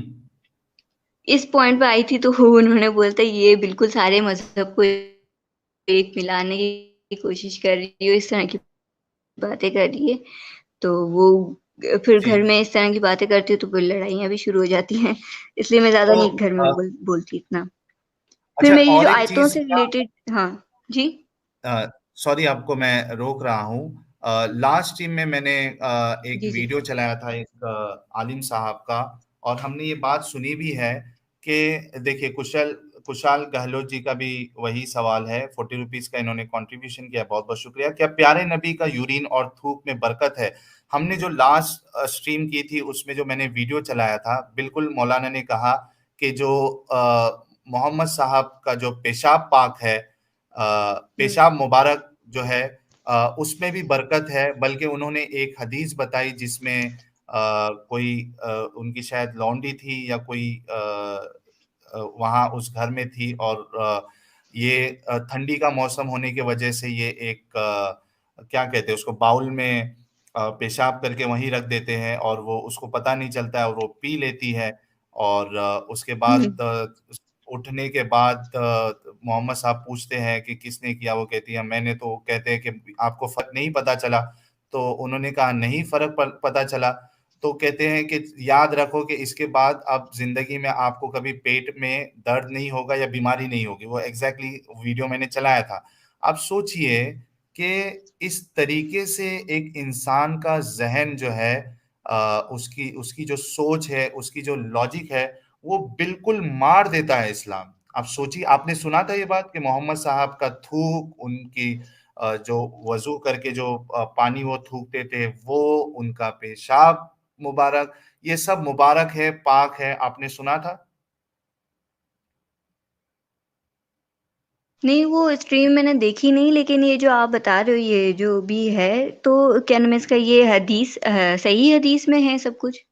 इस पॉइंट पे आई थी, तो उन्होंने बोलता ये बिल्कुल सारे मज़हब को एक मिलाने की कोशिश कर रही हो, इस तरह की बातें कर रही है। तो वो फिर जी। घर में इस तरह की बातें करती हूँ तो फिर लड़ाइयाँ भी शुरू हो जाती हैं, इसलिए मैं ज़्यादा तो नहीं घर में अ, बोलती इतना। फिर अच्छा मेरी जो और एक आयतों चीज़ से क्या रिलेटेड हाँ, जी? सॉरी आपको मैं रोक रहा हूँ। लास्ट टीम में मैंने एक जी, जी। वीडियो चलाया था एक आलिम साहब का और हमने ये बात सुनी भी है कि देखिए कुशाल गहलोत जी का भी वही सवाल है, ₹40 का इन्होंने कंट्रीब्यूशन किया, बहुत-बहुत शुक्रिया। क्या प्यारे नबी का यूरिन और थूक में बरकत है? हमने जो लास्ट स्ट्रीम की थी उसमें जो मैंने वीडियो चलाया था, बिल्कुल मौलाना ने कहा कि जो मोहम्मद साहब का जो पेशाब पाक है हुँ, पेशाब मुबारक जो है उसमें भी बरकत है, बल्कि उन्होंने एक हदीस बताई जिसमें कोई उनकी शायद लौंडी थी या कोई वहाँ उस घर में थी और ये ठंडी का मौसम होने की वजह से ये एक क्या कहते हैं उसको बाउल में पेशाब करके वहीं रख देते हैं और वो उसको पता नहीं चलता है और वो पी लेती है और उसके हुँ। बाद उठने के बाद मोहम्मद साहब पूछते हैं कि किसने किया? वो कहती है मैंने तो कहते हैं कि आपको फ़र्क नहीं पता चला? तो उन्होंने कहा नहीं फ़र्क प पता चला। तो कहते हैं कि याद रखो कि इसके बाद अब ज़िंदगी में आपको कभी पेट में दर्द नहीं होगा या बीमारी नहीं होगी। वो एग्ज़ैक्टली वीडियो मैंने चलाया था। आप सोचिए कि इस तरीके से एक इंसान का ज़हन जो है उसकी उसकी जो सोच है, उसकी जो लॉजिक है, वो बिल्कुल मार देता है इस्लाम। आप सोचिए आपने सुना था ये बात कि मोहम्मद साहब का थूक, उनकी जो वज़ू करके जो पानी वो थूकते थे, वो उनका पेशाब मुबारक, ये सब मुबारक है, पाक है, आपने सुना था? नहीं, वो स्ट्रीम मैंने देखी नहीं, लेकिन ये जो आप बता रहे हो ये जो भी है, तो क्या नाम है इसका, ये हदीस सही हदीस में है सब कुछ?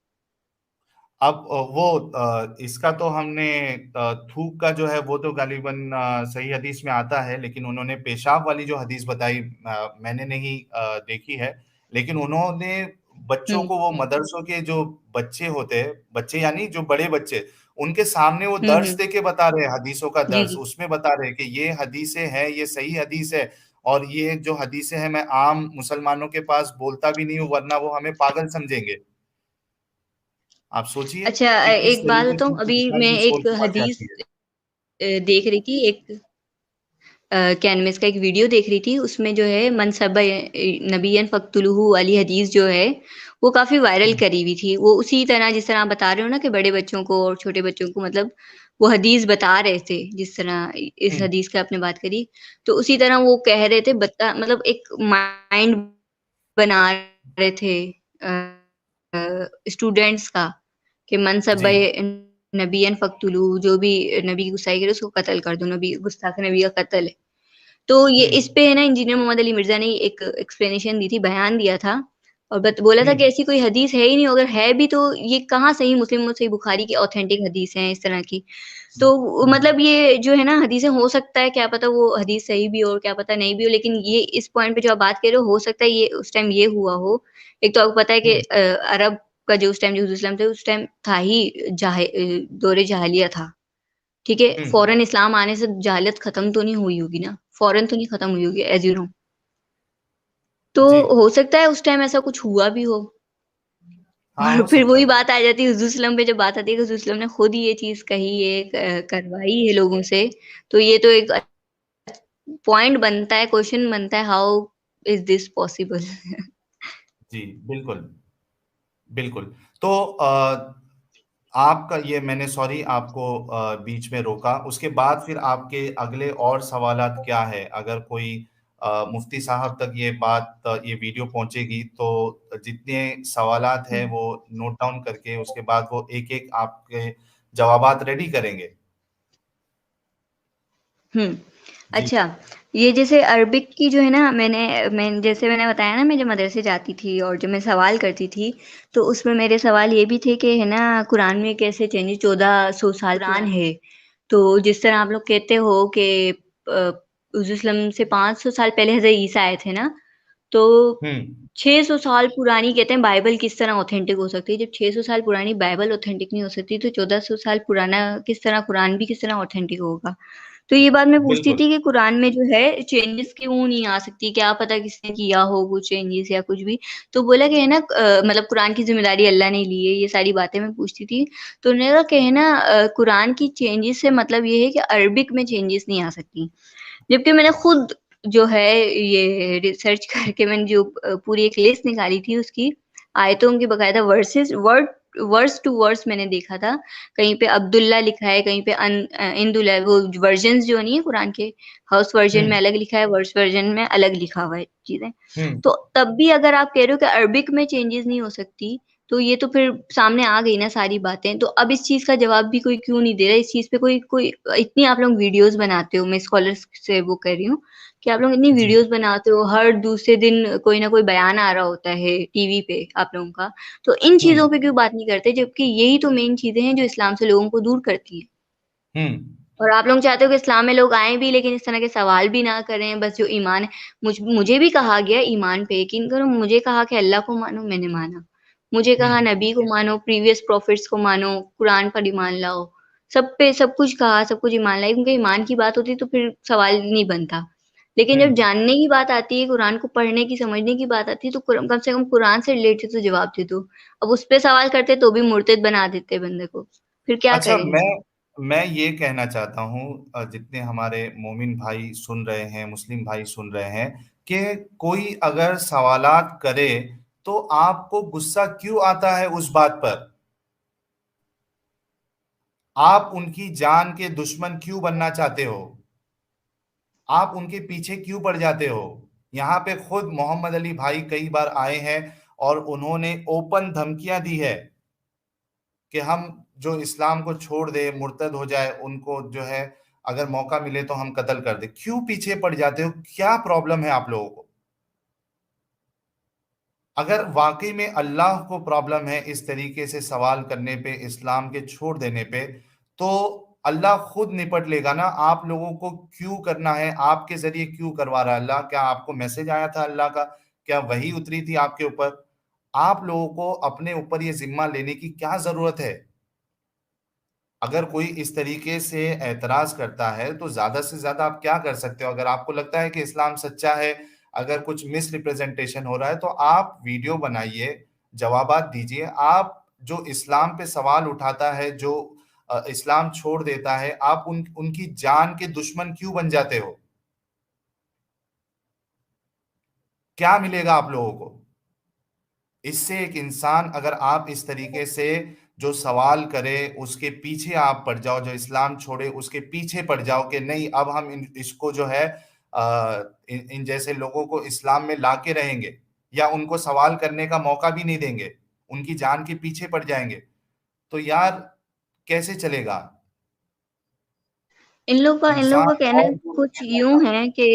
अब वो इसका तो हमने थूक का जो है वो तो गालिबन सही हदीस में आता है, लेकिन उन्होंने पेशाब वाली जो हदीस बताई मैंने नहीं देखी है। लेकिन उन्होंने बच्चों हुँ, को वो मदरसों के जो बच्चे होते हैं, बच्चे यानी जो बड़े बच्चे, उनके सामने वो हुँ, दर्स हुँ। देके बता रहे हैं, हदीसों का जी, दर्स। जी। उसमें बता रहे हैं कि ये हदीसें हैं, ये सही हदीस है और ये जो हदीसें हैं मैं आम मुसलमानों के पास बोलता भी नहीं हूँ वरना वो हमें पागल समझेंगे। आप सोचिए अच्छा कि किस एक बात तरीके से बताऊँ, उस अभी इंसान मैं की एक सोच समझ हदीस जाती है। देख रही थी, एक कैनमिस का एक वीडियो देख रही थी, उसमें जो है मन सब्ब नबिय्यन फ़क़्तुलूहु वाली हदीस जो है, वो काफ़ी वायरल हुँ, करी हुई थी। वो उसी तरह जिस तरह आप बता रहे हो ना कि बड़े बच्चों को और छोटे बच्चों को मतलब वो हदीस बता रहे थे, जिस तरह इस हुँ, हदीस की आपने बात करी, तो उसी तरह वो कह रहे थे बता मतलब एक माइंड बना रहे थे स्टूडेंट्स का कि मन जी, सब्ब नबिय्यन फ़क़्तुलूहु, जो भी नबी की गुस्ताखी करे उसको कत्ल कर दो, नबी गुस्ताख नबी का कत्ल है। तो ये हुँ, इस पे है ना इंजीनियर मोहम्मद अली मिर्ज़ा ने एक एक्सप्लेनेशन दी थी, बयान दिया था और बोला हुँ, था कि ऐसी कोई हदीस है ही नहीं, अगर है भी तो ये कहाँ सही मुस्लिम और सही बुखारी की ऑथेंटिक हदीस हैं इस तरह की। तो हुँ, मतलब ये जो है ना हदीसें हो सकता है क्या पता वो हदीस सही भी हो और क्या पता नहीं भी हो, लेकिन ये इस पॉइंट पे जो आप बात कर रहे हो सकता है ये उस टाइम ये हुआ हो। एक तो आपको पता है कि हुँ, अरब का जो उस टाइम जो इस्लाम थे उस टाइम था ही दौर जाहिलिया था। ठीक है? हुँ, फ़ौरन इस्लाम आने से जाहिलियत खत्म तो नहीं हुई होगी ना? फ़ौरन तो नहीं खत्म हुई होगी एज़ यू नो। तो जी। हो सकता है उस टाइम ऐसा कुछ हुआ भी हो। हाँ, और हो फिर सकता वही है। बात आ जाती है हुज़ूर सल्लम पे जब बात आती है कि हुज़ूर सल्लम ने खुद ही ये चीज़ कही है, करवाई है लोगों से, तो ये तो एक पॉइंट बनता है, क्वेश्चन बनता है, हाउ इज़ दिस पॉसिबल? जी, बिल्कुल, बिल्कुल। तो आपका ये मैंने सॉरी आपको बीच में रोका, उसके बाद फिर आपके अगले और सवालात क्या है? अगर कोई मुफ्ती साहब तक ये बात ये वीडियो पहुँचेगी तो जितने सवालात हैं हुँ। वो नोट डाउन करके उसके बाद वो एक-एक आपके जवाबात रेडी करेंगे। हुँ। जी। अच्छा, ये जैसे अरबिक की जो है ना मैंने बताया ना मैं जब मदरसे जाती थी और जब मैं सवाल करती थी, तो उसमें मेरे सवाल ये भी थे कि है ना कुरान में कैसे चेंजेज़ 1400 साल कुरान है। तो जिस तरह आप लोग कहते हो कि हुज़ूर सल्लम से 500 साल पहले हज़रत ईसा आए थे ना, तो हुँ, 600 साल पुरानी कहते हैं बाइबल किस तरह ऑथेंटिक हो सकती है? जब 600 साल पुरानी बाइबल ऑथेंटिक नहीं हो सकती, तो 1400 साल पुराना किस तरह कुरान भी किस तरह ऑथेंटिक होगा? तो ये बात मैं पूछती बिल्कुल। थी कि कुरान में जो है चेंजेस क्यों नहीं आ सकती, क्या पता किसने किया हो वो चेंजेस या कुछ भी। तो बोला कि है ना मतलब कुरान की जिम्मेदारी अल्लाह ने ली है, ये सारी बातें मैं पूछती थी। तो उन्होंने कहा कि है ना कुरान की चेंजेस से मतलब ये है कि अरबिक में चेंजेस नहीं आ सकती। जबकि मैंने खुद जो है ये रिसर्च करके मैंने जो पूरी एक लिस्ट निकाली थी उसकी आयतों की बकायदा verses word verse to verse मैंने देखा था। कहीं पे अब्दुल्ला लिखा है, कहीं पे इंदुल्ला, वो वर्जन्स जो नहीं है कुरान के, हाउस वर्जन में हम्म। अलग लिखा है, वर्स वर्जन में अलग लिखा हुआ है चीजें। हम्म। तो तब भी अगर आप कह रहे हो कि अरबिक में चेंजेस नहीं हो सकती, तो ये तो फिर सामने आ गई ना सारी बातें। तो अब इस चीज का जवाब भी कोई क्यों नहीं दे रहा, इस चीज पे कोई कोई इतनी आप लोग वीडियोस बनाते हो, मैं स्कॉलर्स से वो कर रही हूँ कि आप लोग इतनी जी। वीडियोस बनाते हो, हर दूसरे दिन कोई ना कोई बयान आ रहा होता है टीवी पे आप लोगों का, तो इन चीजों हम्म। पे क्यों बात नहीं करते, जबकि यही तो मेन चीजें हैं जो इस्लाम से लोगों को दूर करती हैं। हम्म। और आप लोग चाहते हो कि इस्लाम में लोग आए भी लेकिन इस तरह के सवाल भी ना करें, बस जो ईमान है। मुझे भी कहा गया ईमान पे यकीन करो, मुझे कहा कि अल्लाह को मानो, मैंने माना। मुझे कहा हम्म। नबी को मानो, प्रीवियस प्रॉफिट्स को मानो, कुरान पर ईमान लाओ। सब पे सब कुछ कहा, सब कुछ ईमान लाई, क्योंकि ईमान की बात होती तो फिर सवाल नहीं बनता। लेकिन जब हम्म। जानने की बात आती है, कुरान को पढ़ने की, समझने की बात आती है, तो कम से कम कुरान से रिलेटेड तो जवाब दे दो। अब उस पे सवाल करते तो भी मुर्तिद बना देते बंदे को। फिर क्या अच्छा, करें। मैं ये कहना चाहता हूँ, जितने हमारे मोमिन भाई सुन रहे हैं, मुस्लिम भाई सुन रहे हैं, कि कोई अगर सवालात करे तो आपको गुस्सा क्यों आता है उस बात पर? आप उनकी जान के दुश्मन क्यों बनना चाहते हो? आप उनके पीछे क्यों पड़ जाते हो? यहाँ पे खुद मोहम्मद अली भाई कई बार आए हैं और उन्होंने ओपन धमकियां दी है कि हम जो इस्लाम को छोड़ दे, मुर्तद हो जाए, उनको जो है अगर मौका मिले तो हम कत्ल कर दे। क्यों पीछे पड़ जाते हो? क्या प्रॉब्लम है आप लोगों को? अगर वाकई में अल्लाह को प्रॉब्लम है इस तरीके से सवाल करने पे, इस्लाम के छोड़ देने पे, तो अल्लाह खुद निपट लेगा ना। आप लोगों को क्यों करना है? आपके जरिए क्यों करवा रहा है अल्लाह? क्या आपको मैसेज आया था अल्लाह का? क्या वही उतरी थी आपके ऊपर? आप लोगों को अपने ऊपर ये जिम्मा लेने की क्या जरूरत है? अगर कोई इस तरीके से एतराज करता है तो ज्यादा से ज्यादा आप क्या कर सकते हो? अगर आपको लगता है कि इस्लाम सच्चा है, अगर कुछ मिस रिप्रेजेंटेशन हो रहा है, तो आप वीडियो बनाइए, जवाबात दीजिए। आप जो इस्लाम पे सवाल उठाता है, जो इस्लाम छोड़ देता है, आप उनकी जान के दुश्मन क्यों बन जाते हो? क्या मिलेगा आप लोगों को इससे? एक इंसान, अगर आप इस तरीके से जो सवाल करे उसके पीछे आप पड़ जाओ, जो इस्लाम छोड़े उसके पीछे पड़ जाओ कि नहीं अब हम इसको जो है इन जैसे लोगों को इस्लाम में लाके रहेंगे, या उनको सवाल करने का मौका भी नहीं देंगे, उनकी जान के पीछे पड़ जाएंगे, तो यार कैसे चलेगा? इन लोगों इंसान का कहना और दूर कुछ नहीं यूं जाता। है कि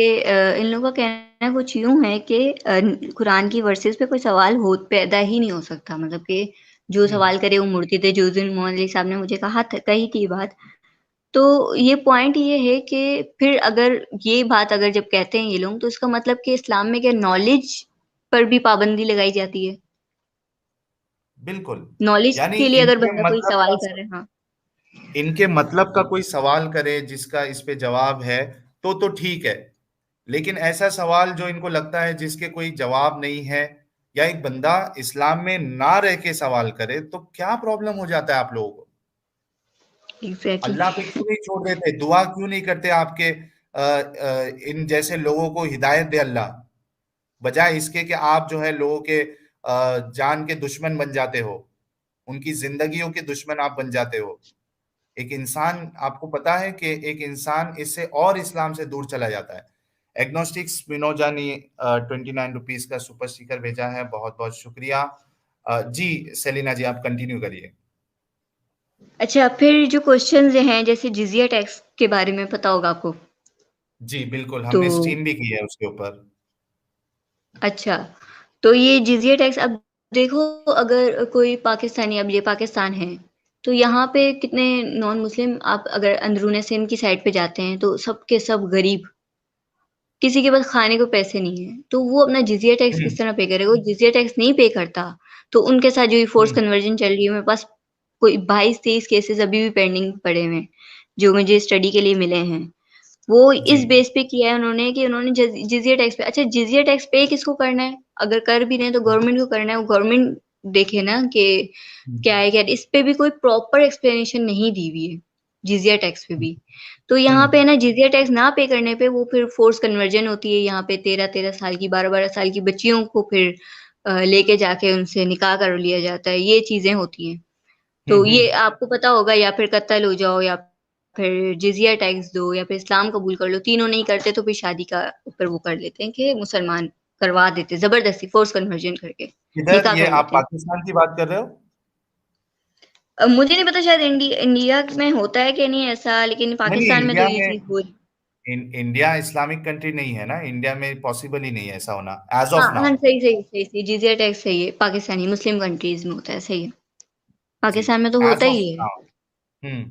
इन लोगों का कहना कुछ यूं है कि कुरान की वर्सेस पे कोई सवाल हो पैदा ही नहीं हो सकता, मतलब कि जो हम्म। सवाल करे वो मूर्ति थे। जो दिन मोहम्मद साहब ने मुझे कहा था, कही थी बात। तो ये पॉइंट ये है कि फिर अगर ये बात अगर जब कहते हैं ये लोग, तो इसका मतलब कि इस्लाम में क्या नॉलेज पर भी पाबंदी लगाई जाती है। बिल्कुल। नॉलेज यानी के लिए अगर इनके बंदा कोई मतलब सवाल का कर रहे हैं, हाँ। इनके मतलब का कोई सवाल करे जिसका इस पे जवाब है, तो ठीक है। लेकिन ऐसा सवाल जो इनको लगता है जिसके कोई जवाब नहीं है, या एक बंदा इस्लाम में ना रह के सवाल करे, तो क्या प्रॉब्लम हो जाता है आप लोगों को? एग्जैक्टली। अल्लाह पे क्यों नहीं छोड़ देते? दुआ क्यों नहीं करते आपके इन जैसे लोगों को हिदायत दे अल्लाह, बजाय इसके कि आप जो है लोगों के जान के दुश्मन बन जाते हो, उनकी जिंदगियों के दुश्मन आप बन जाते हो। एक इंसान, आपको पता है कि एक इंसान इससे और इस्लाम से दूर चला जाता है। एग्नोस्टिक्स विनोजा ने 29 रुपीज का सुपर स्टिकर भेजा है, बहुत बहुत शुक्रिया। जी सेलिना जी, आप कंटिन्यू करिए। अच्छा, फिर जो क्वेश्चंस हैं जैसे जिजिया टैक्स के बारे में पता होगा आपको। जी बिल्कुल, तो हमने स्ट्रीम भी की है उसके ऊपर। अच्छा, तो ये जिजिया टैक्स, अब देखो, अगर कोई पाकिस्तानी, अब ये पाकिस्तान है, तो यहाँ पे कितने नॉन मुस्लिम, आप अगर अंदरूने सिंध की साइड पे जाते हैं तो सब के सब गरीब, किसी के पास खाने को पैसे नहीं है, तो वो अपना जिजिया टैक्स हम्म। किस तरह पे करेगा? वो जिजिया टैक्स नहीं पे करता। तो उनके साथ जो ये फोर्स हम्म। कन्वर्जन चल रही है, मेरे पास कोई 22-23 केसेस अभी भी पेंडिंग पड़े हुए हैं जो मुझे स्टडी के लिए मिले हैं। वो जी। इस बेस पे किया है उन्होंने कि उन्होंने जिजिया टैक्स पे, अच्छा जिजिया टैक्स पे किसको करना है? अगर कर भी रहे हैं तो गवर्नमेंट को करना है, वो गवर्नमेंट देखे ना कि क्या है क्या, इस पे भी कोई प्रॉपर एक्सप्लेनेशन नहीं दी हुई है जिजिया टैक्स पे भी। तो यहाँ पे ना जिजिया टैक्स ना पे करने पे वो फिर फोर्स कन्वर्जन होती है, यहाँ पे 13-13 साल की 12-12 साल की बच्चियों को फिर लेके जाके उनसे निकाह कर लिया जाता है, ये चीजें होती हैं। तो ये आपको पता होगा, या फिर कत्ल हो जाओ या फिर जिजिया टैक्स दो या फिर इस्लाम कबूल कर लो, तीनों नहीं करते तो फिर शादी का ऊपर वो कर लेते हैं कि मुसलमान करवा देते, जबरदस्ती फोर्स कन्वर्जन करके इधर निकाह ये कर आप लेते हैं। पाकिस्तान की बात कर रहे हो? मुझे नहीं पता, शायद इंडिया में होता है कि नहीं ऐसा, लेकिन नहीं, नहीं, पाकिस्तान में तो इंडिया ये में चीज हो रही। इंडिया इस्लामिक कंट्री नहीं है ना, इंडिया में पॉसिबल ही नहीं है ऐसा होना एज हाँ ऑफ हाँ, नाउ। सही सही सही सही, जिजिया टैक्स सही है, पाकिस्तानी मुस्लिम कंट्रीज में होता है, सही है। जी, पाकिस्तान में तो एज होता ऑफ ही है। नाउ। हम्म।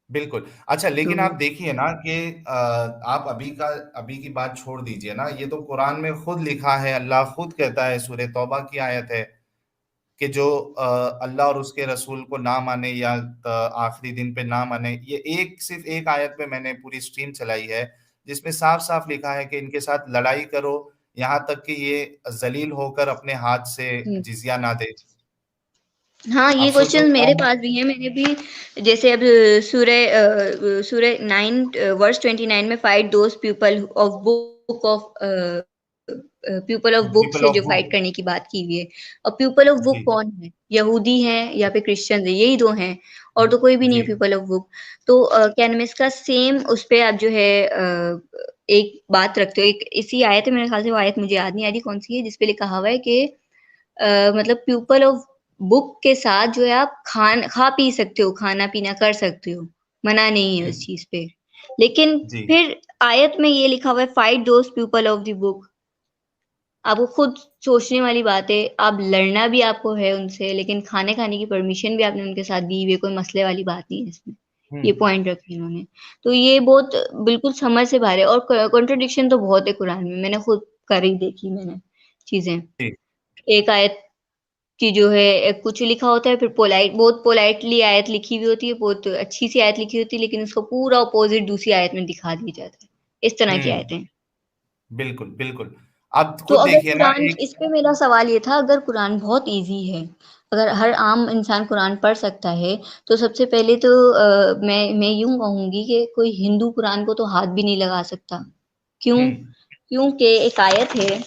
बिल्कुल। अच्छा, तो लेकिन आप देखिए ना कि आप अभी की बात छोड़ दीजिए ना, ये तो कुरान में खुद लिखा है, अल्लाह खुद कहता है, सूरह तौबा की आयत है कि जो अल्लाह और उसके रसूल को ना माने या आखिरी दिन पे ना माने, ये सिर्फ एक आयत पे मैंने पूरी स्ट्रीम चलाई है जिसमें साफ साफ लिखा है कि इनके साथ लड़ाई करो, यहाँ तक कि ये जलील होकर अपने हाथ से हम्म। जिजिया ना दे। हाँ, आप ये सोचो क्वेश्चन मेरे कौन। पास भी है, मैंने भी जैसे अब सूरह 9 वर्स 29 में fight those people of book people से ऑफ जो बुक। फाइट करने की बात की हुई है। और पीपल ऑफ जी। बुक कौन है? यहूदी हैं या फिर क्रिश्चियन है, यही दो हैं, और तो कोई भी नहीं जी। है पीपल ऑफ बुक। तो कैनमिस का सेम उस पे आप जो है एक बात रखते हो, एक इसी आयत है, मेरे ख्याल से वो आयत मुझे याद नहीं आ रही कौन सी है, जिसपे लिखा हुआ है कि मतलब प्यूपल ऑफ बुक के साथ जो है आप खा पी सकते हो, खाना पीना कर सकते हो, मना नहीं है उस चीज पे। लेकिन जी। फिर आयत में ये लिखा हुआ है fight those people of the book. आपको खुद सोचने वाली बात है, आप लड़ना भी आपको है उनसे, लेकिन खाने खाने की परमिशन भी आपने उनके साथ दी हुई है, कोई मसले वाली बात नहीं है इसमें। ये हम्म। पॉइंट रखे इन्होंने। तो ये बहुत बिल्कुल समझ से बाहर है, और कॉन्ट्रडिक्शन तो बहुत है कुरान में, मैंने खुद कर ही देखी मैंने चीजें। जी। एक आयत कि जो है कुछ लिखा होता है, फिर बहुत पोलाइटली आयत लिखी हुई होती है, बहुत अच्छी सी आयत लिखी होती है, लेकिन उसको पूरा अपोजिट दूसरी आयत में दिखा दिया जाता है। इस तरह की हम्म। आयतें। बिल्कुल, बिल्कुल। आप तो खुद अगर देखिए ना कुरान, एक। इस पे मेरा सवाल ये था, अगर कुरान बहुत इजी है, अगर हर आम इंसान कुरान पढ़ सकता है, तो सबसे पहले तो मैं यूं कहूंगी कि कोई हिंदू कुरान को तो हाथ भी नहीं लगा सकता। क्यों? हम्म। क्योंकि एक आयत है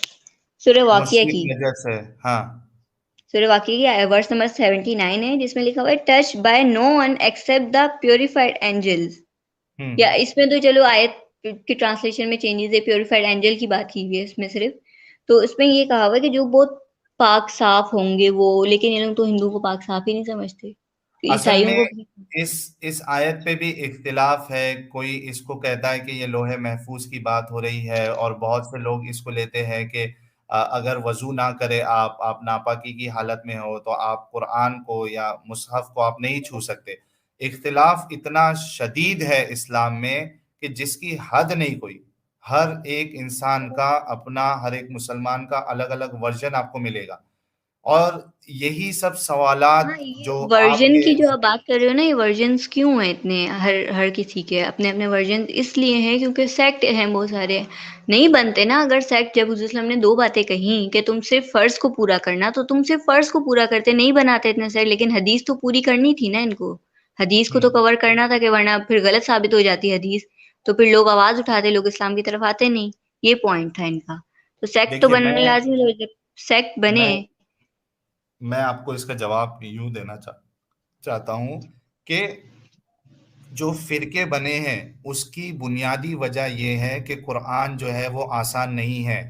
सूरह वाकिया मुस्लिम की, नजर से। हाँ। सूरह वाक़िया की वर्स नंबर 79 है, जिसमें लिखा हुआ है touch by no one except the purified angels. Hmm. या इसमें तो चलो आयत की ट्रांसलेशन में चेंजेस है, प्योरिफाइड एंजल की बात की हुई है इसमें सिर्फ। तो इसमें ये कहा हुआ है कि जो बहुत पाक साफ होंगे वो, लेकिन ये लोग तो हिंदू को पाक साफ ही नहीं समझते, तो असल ईसाइयों में को भी। इस आयत पे भी इख्तिलाफ है, कोई इसको कहता है कि ये लोहे महफूज की बात हो रही है, और बहुत से लोग इसको लेते हैं कि अगर वजू ना करे, आप नापाकी की हालत में हो तो आप कुरान को या मुसहफ को आप नहीं छू सकते। इख्तिलाफ इतना शदीद है इस्लाम में कि जिसकी हद नहीं कोई। हर एक इंसान का अपना, हर एक मुसलमान का अलग अलग वर्जन आपको मिलेगा, और यही सब हाँ, सवालात ये जो वर्जन आपके। की जो आप बात कर रहे हो ना, ये वर्जन्स क्यों हैं इतने, हर हर किसी के अपने अपने वर्जन इसलिए हैं क्योंकि सेक्ट हैं बहुत सारे। नहीं बनते ना, अगर सेक्ट, जब हुज़ूर सल्लल्लाहु अलैहि वसल्लम ने दो बातें कही कि तुम सिर्फ फर्ज को पूरा करना, तो तुम सिर्फ फर्ज को पूरा करते, नहीं बनाते इतने सेक्ट, लेकिन हदीस तो पूरी करनी थी ना इनको। हदीस को तो हम्म। कवर करना था, कि वरना फिर गलत साबित हो जाती हदीस, तो फिर लोग आवाज उठाते, लोग इस्लाम की तरफ आते नहीं। ये पॉइंट था इनका। तो सेक्ट तो देखिए, बनना लाजमी है, जब सेक्ट बने। मैं मैं आपको इसका जवाब यूं देना चाहता हूं कि जो फिरके बने हैं उसकी बुनियादी वजह यह है कि कुरान जो है वो आसान नहीं है,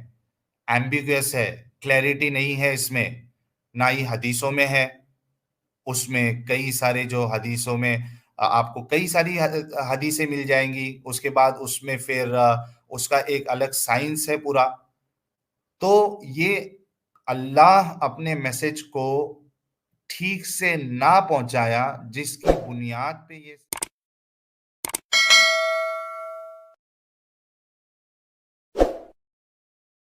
एम्बिगुअस है, क्लैरिटी नहीं है इसमें, ना ही हदीसों में है। उसमें कई सारे जो हदीसों में आपको कई सारी हदीसें मिल जाएंगी, उसके बाद उसमें फिर उसका एक अलग साइंस है पूरा। तो ये अल्लाह अपने मैसेज को ठीक से ना पहुंचाया, जिसकी बुनियाद पे ये